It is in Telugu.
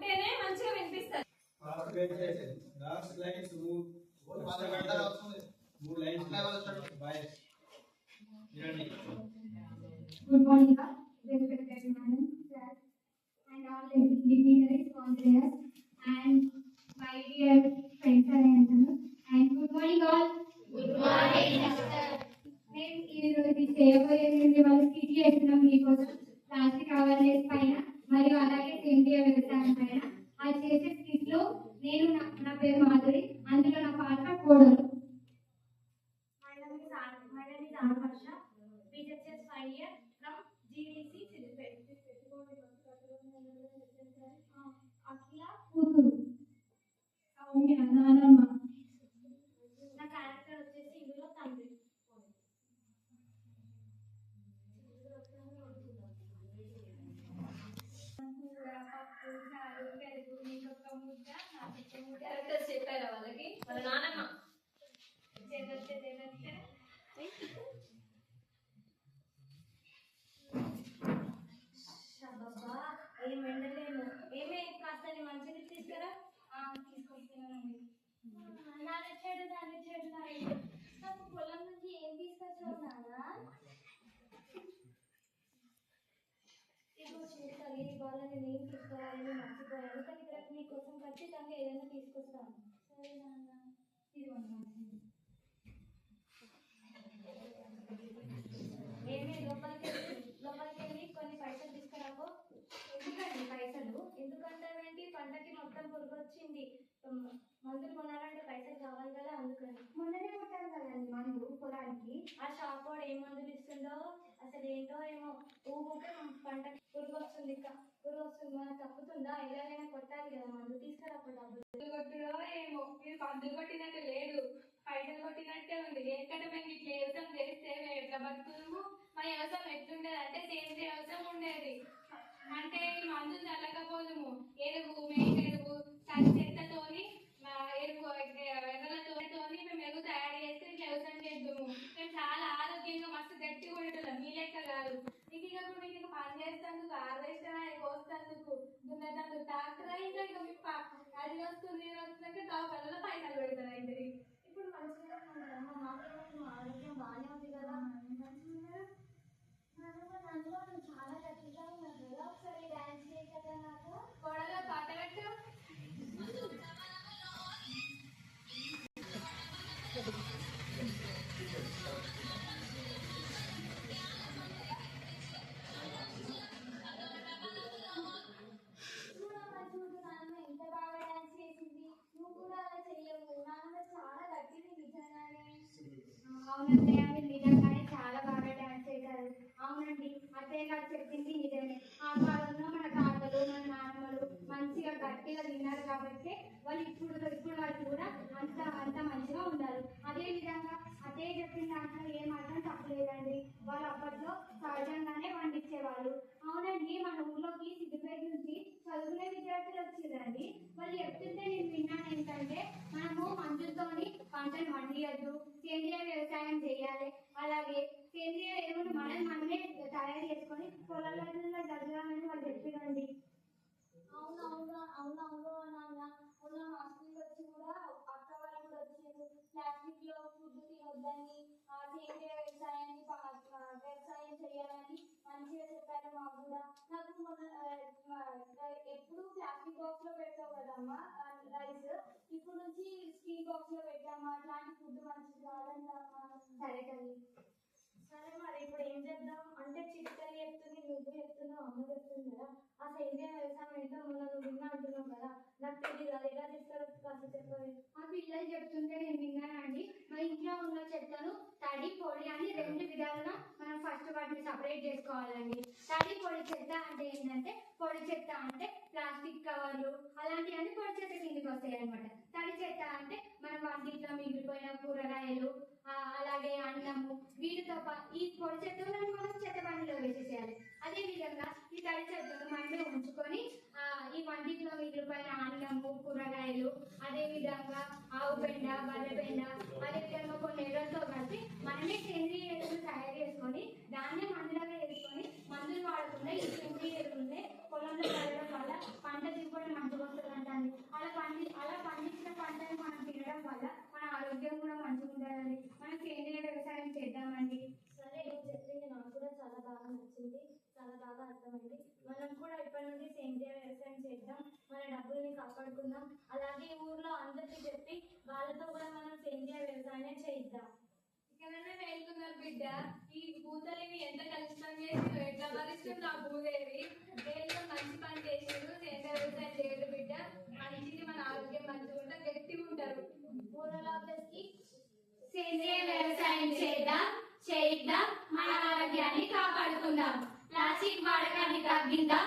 ఉంటేనే మంచిగా వినిపిస్తుంది. Good morning, respected madam, sir, and all dignitaries, sponsors, and my dear friends and good morning all. Good morning, sir. నేను ఈ చేయబోయేది వాళ్ళ స్థితి చేస్తున్నాం మీకోసం ప్లాస్టిక్ అవేర్నెస్ పైన మరియు అలాగే సేంద్రియ వ్యవసాయం పైన ఆ చేసే స్కిట్ లో నేను నా పేరు మాధురి, అందులో నా పాత్ర కోడలు. My name is Anusha. BHS 5 year from GDC Siddipet. Akila Kuturu. Okay, నానమ్మ. నా క్యారెక్టర్ వచ్చేసి ఇందులో తండ్రి. క్యారెక్టర్స్ చెప్పారా వాళ్ళకి? వాళ్ళ నానమ్మ ఏం ఎండలేము. ఏమే కాస్త మంచిగా తీసుకురా. తీసుకొస్తున్నానండి. నాన్న చెడు నాకు పొలం నుంచి ఏం తీసుకొచ్చావు నాన్న? ఇప్పుడు చిన్న తల్లి ఇవాళ నేను ఏం తీసుకోవాలని మర్చిపోయాను, కానీ రేపు నీకోసం ఖచ్చితంగా ఏదైనా తీసుకొస్తాను. సరే నాన్న. ఇది ఏమే లోపలికి వెళ్ళి కొన్ని పైసలు తీసుకురాబో. ఎందుకండి పైసలు? ఎందుకంటావేంటి? పంటకి మొత్తం పురుగు వచ్చింది, మందులు కొనాలంటే పైసలు కావాలి కదా, అందుకని. మొన్ననే కొట్టాను కదండి మందు పొలానికి. ఆ షాప్ వాడు ఏం మందులు ఇస్తుందో అసలు ఏంటో ఏమో, ఊకే పంటకి పురుగు వస్తుంది. మనకు తప్పుతుందా? ఎలాగైనా కొట్టాలి కదా మందు. తీసుకురాప్పుడు డబ్బులు కొట్టుడో ఏమో, మీరు పందులు కొట్టినట్టు లేదు, పైసలు కొట్టినట్టే ఉంది. ఎందుకంటే మేము ఇట్లా వ్యవసాయం చేస్తే మేము ఎట్లా బతుకుతాము? మా వ్యవసాయం ఎట్లుండేది అంటే సేంద్రియ వ్యవసాయం ఉండేది. అంటే ఈ మందులు చల్లకపోదుము, ఎరువు మేకెరువు చెత్తతోని ఎరువు ఎర్రలతోని మేము ఎరువు తయారు చేస్తే ఇట్లా వ్యవసాయం చేద్దాము. మేము చాలా ఆరోగ్యంగా మస్తు గట్టిగా ఉండేటోళ్ళం, మీ లెక్క కాదు. మీకు మీకు పని చేస్తేందుకు, హార్వెస్టర్ కోస్తేందుకు, దున్నేందుకు ట్రాక్టర్ ఇంకా మీకు అది వస్తుంది వస్తుందంటే టాపర్లలో పైసలు పెడతారు ఇంటికి. ఇప్పుడు మంచిగా మాకు ఆరోగ్యం బాగానే ఉంది కదా. చాలా గట్టిగా ఉన్నారు కదా, ఒకసారి డాన్స్ చేయ కదా నాకు. కోడలో పాట పెట్టు. చూడు నాన్న ఎంత బాగా డాన్స్ చేసింది, నువ్వు కూడా అలా చెయ్యవు. నాన్న చాలా గట్టిది నిజంగానే. అవునండి, అది నిజంగానే చాలా బాగా డాన్స్ చేశారు. అవునండి, అత్తయ్య గారు చెప్పింది నిజమే. ఆ కాలంలో మన తాతలు మన నాన్నమ్మలు మంచిగా గట్టిగా తిన్నారు కాబట్టి వాళ్ళు ఇప్పుడు వాళ్ళు కూడా అంత మంచిగా ఉన్నారు. అదే విధంగా అదే చెప్పిన దాంట్లో ఏమాత్రం తప్పలేదండి. వాళ్ళు అప్పట్లో సహజంగానే పండించేవాళ్ళు. అవునండి, మన ఊర్లోకి సిద్దిపేట నుంచి చదువుకునే విద్యార్థులు వచ్చిందండి. వాళ్ళు చెప్తుంటే నేను విన్నాను ఏంటంటే, మనము మందులతోని పంటను పండియద్దు, సేంద్రియ వ్యవసాయం చేయాలి, అలాగే సేంద్రియ ఎరువును మనమే తయారు చేసుకొని పొలాలలో జరగాలని వాళ్ళు చెప్పినండి. అవునవును నాన్న. మొన్న హాస్టల్కి వచ్చి కూడా అక్క వాళ్ళు కూడా వచ్చారు. ప్లాస్టిక్ లో ఫుడ్ తినొద్దని, సేంద్రియ వ్యవసాయాన్ని వ్యవసాయం చేయాలని మంచిగా చెప్పారు మాకు కూడా. నాకు మొన్న ఎప్పుడు ప్లాస్టిక్ బాక్స్ లో పెడతావు కదమ్మా రైస్, ఇప్పుడు నుంచి స్టీల్ బాక్స్ లో పెట్టామా, అట్లాంటి ఫుడ్ మంచిది కాదంటామా. సరే తల్లి. సరే మరి ఇప్పుడు ఏం చేద్దాం అంటే, చిట్కలు చెప్తుంది, నువ్వు చెప్తున్నావు, అమ్మ చెప్తుంది కదా. ఆ సేంద్రియ వ్యవసాయం ఏంటో మొన్న నువ్వు విన్నా అంటున్నావు కదా, నాకు తెలియదు, అది ఎలా చేస్తారో కాస్త చెప్పాలి. ఆ పిల్లలు చెప్తుంటే నేను విన్నానండి. మా ఇంట్లో ఉన్న చెత్తను తడి పొడి అని 2 విధాలుగా మనం ఫస్ట్ వాటిని సపరేట్ చేసుకోవాలండి. తడి పొడి చెత్త అంటే ఏంటంటే, పొడి చెత్త అంటే ప్లాస్టిక్ కవర్లు అలాంటివన్నీ పొడి చెత్త కిందికి వస్తాయి అనమాట. తడి చెత్త అంటే మన వంటింట్లో మిగిలిపోయిన కూరగాయలు, అలాగే అన్నము, వీటితో ఈ పొడి చెత్తలను మనం చెత్త బండిలో వేసేసేయాలి. అదే విధంగా ఈ తడి చెత్తను మనమే ఉంచుకొని ఈ వంటింట్లో మిగిలిపోయిన అన్నము, కూరగాయలు, అదే విధంగా ఆవు పెండ, బర్రె పెండ, అదే విధంగా కొన్ని ఎరువులతో కలిపి మనమే సేంద్రియ ఎరువులు తయారు చేసుకొని దాన్నే మందులుగా వేసుకొని మందులు వాడకుండా ఈ సేంద్రియ ఎరువులనే పొలంలో చల్లడం వల్ల పంట దిగుబడి మంచిగా వాడడం వల్ల మన ఆరోగ్యం కూడా మంచిగా ఉంటుందండి. మనం సేంద్రియ వ్యవసాయం చేద్దామండి. సరే, నువ్వు చెప్పింది నాకు కూడా చాలా బాగా నచ్చింది, చాలా బాగా అర్థమైంది. మనం కూడా ఇప్పటి నుండి సేంద్రియ వ్యవసాయం చేద్దాం, మన డబ్బుల్ని కాపాడుకుందాం. అలాగే ఊర్లో అందరికీ చెప్పి వాళ్ళతో కూడా మనం సేంద్రియ వ్యవసాయం చేయిద్దాం. ఇక్కడనే వెళ్తున్నారు బిడ్డ. ఈ భూతలిని ఎంత కలుషితం చేసి ఎట్లా భరిస్తుంది ఆ భూదేవి. దేనిలో మంచి పని చేసారు, సేంద్రియ వ్యవసాయం చేయరు బిడ్డ. మంచిది, మన ఆరోగ్యం మంచిగా ఉంటుంది, గట్టిగా ఉంటారు. ఊరలోకి సేంద్రియ వ్యవసాయం చేయిద్దాం, మన ఆరోగ్యాన్ని కాపాడుకుందాం, ప్లాస్టిక్ వాడకాన్ని తగ్గిద్దాం,